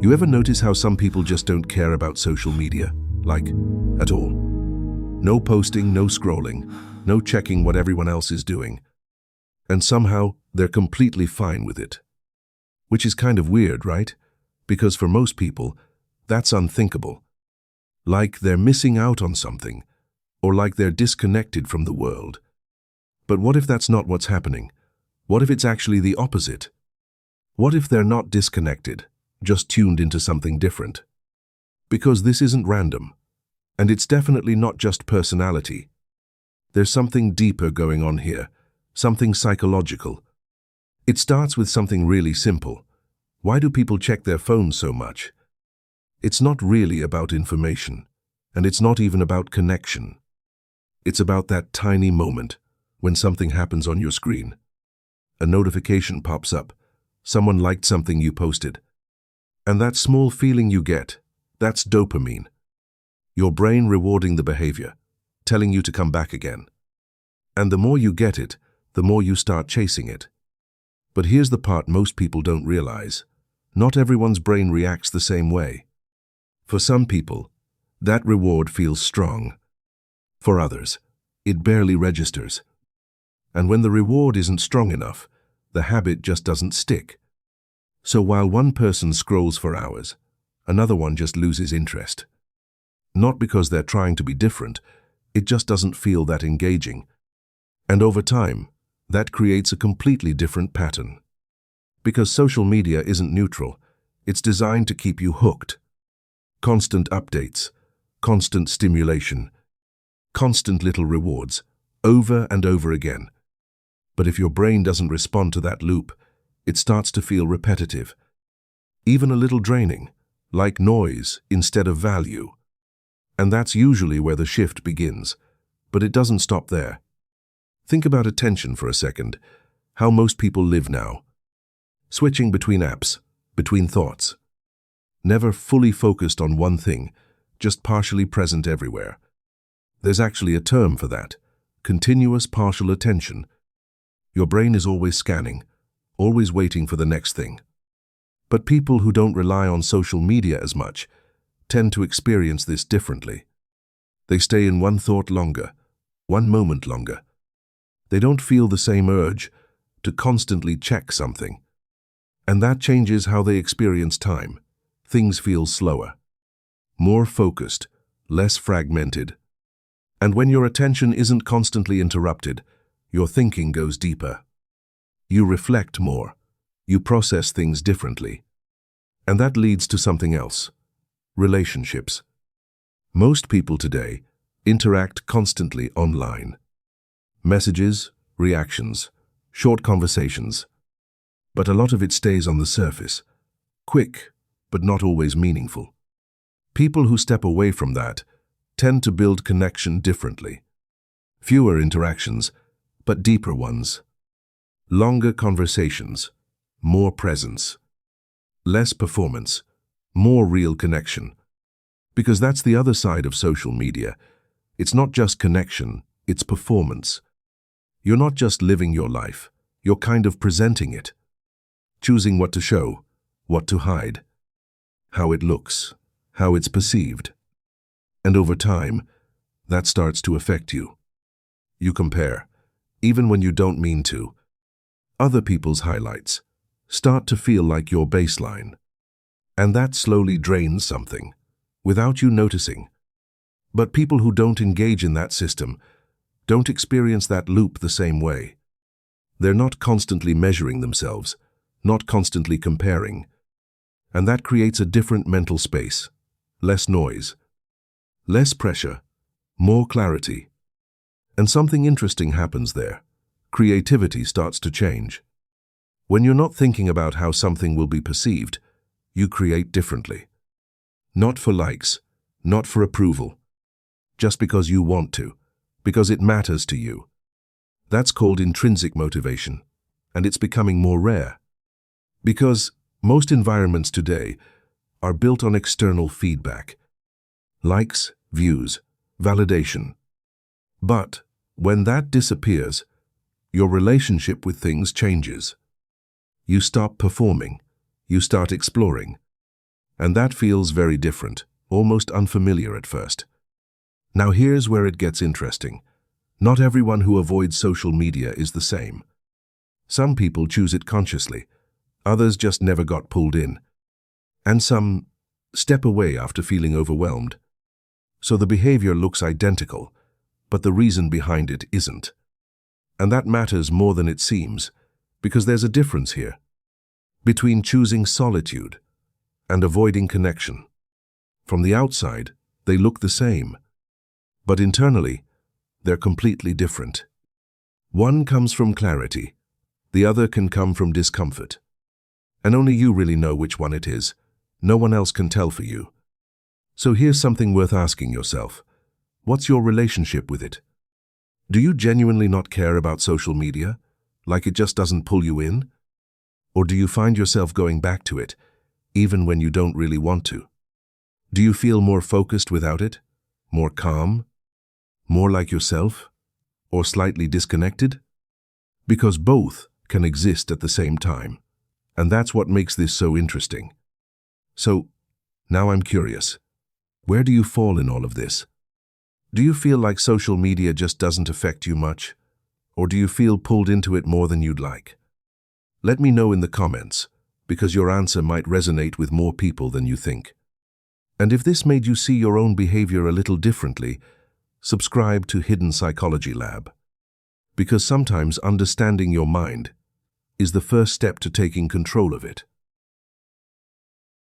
You ever notice how some people just don't care about social media? Like, at all. No posting, no scrolling, no checking what everyone else is doing. And somehow, they're completely fine with it. Which is kind of weird, right? Because for most people, that's unthinkable. Like they're missing out on something, or like they're disconnected from the world. But what if that's not what's happening? What if it's actually the opposite? What if they're not disconnected, just tuned into something different? Because this isn't random, and it's definitely not just personality. There's something deeper going on here, something psychological. It starts with something really simple. Why do people check their phones so much? It's not really about information, and it's not even about connection. It's about that tiny moment when something happens on your screen. A notification pops up, someone liked something you posted. And that small feeling you get, that's dopamine. Your brain rewarding the behavior, telling you to come back again. And the more you get it, the more you start chasing it. But here's the part most people don't realize. Not everyone's brain reacts the same way. For some people, that reward feels strong. For others, it barely registers. And when the reward isn't strong enough, the habit just doesn't stick. So while one person scrolls for hours, another one just loses interest. Not because they're trying to be different, it just doesn't feel that engaging. And over time, that creates a completely different pattern. Because social media isn't neutral, it's designed to keep you hooked. Constant updates, constant stimulation, constant little rewards, over and over again. But if your brain doesn't respond to that loop, it starts to feel repetitive, even a little draining, like noise instead of value. And that's usually where the shift begins, but it doesn't stop there. Think about attention for a second, how most people live now. Switching between apps, between thoughts. Never fully focused on one thing, just partially present everywhere. There's actually a term for that, continuous partial attention. Your brain is always scanning, always waiting for the next thing. But people who don't rely on social media as much tend to experience this differently. They stay in one thought longer, one moment longer. They don't feel the same urge to constantly check something. And that changes how they experience time. Things feel slower, more focused, less fragmented. And when your attention isn't constantly interrupted, your thinking goes deeper. You reflect more. You process things differently. And that leads to something else. Relationships. Most people today interact constantly online. Messages, reactions, short conversations. But a lot of it stays on the surface. Quick, but not always meaningful. People who step away from that tend to build connection differently. Fewer interactions, but deeper ones. Longer conversations, more presence. Less performance, more real connection. Because that's the other side of social media. It's not just connection, it's performance. You're not just living your life, you're kind of presenting it. Choosing what to show, what to hide. How it looks, how it's perceived. And over time, that starts to affect you. You compare, even when you don't mean to. Other people's highlights start to feel like your baseline. And that slowly drains something, without you noticing. But people who don't engage in that system don't experience that loop the same way. They're not constantly measuring themselves, not constantly comparing. And that creates a different mental space, less noise, less pressure, more clarity. And something interesting happens there. Creativity starts to change. When you're not thinking about how something will be perceived, you create differently. Not for likes, not for approval, just because you want to, because it matters to you. That's called intrinsic motivation, and it's becoming more rare. Because most environments today are built on external feedback. Likes, views, validation. But when that disappears, your relationship with things changes. You stop performing. You start exploring. And that feels very different, almost unfamiliar at first. Now here's where it gets interesting. Not everyone who avoids social media is the same. Some people choose it consciously, others just never got pulled in, and some step away after feeling overwhelmed. So the behavior looks identical, but the reason behind it isn't. And that matters more than it seems, because there's a difference here between choosing solitude and avoiding connection. From the outside, they look the same, but internally, they're completely different. One comes from clarity, the other can come from discomfort. And only you really know which one it is. No one else can tell for you. So here's something worth asking yourself. What's your relationship with it? Do you genuinely not care about social media, like it just doesn't pull you in? Or do you find yourself going back to it, even when you don't really want to? Do you feel more focused without it? More calm? More like yourself? Or slightly disconnected? Because both can exist at the same time. And that's what makes this so interesting. So, now I'm curious. Where do you fall in all of this? Do you feel like social media just doesn't affect you much? Or do you feel pulled into it more than you'd like? Let me know in the comments, because your answer might resonate with more people than you think. And if this made you see your own behavior a little differently, subscribe to Hidden Psychology Lab. Because sometimes understanding your mind is the first step to taking control of it.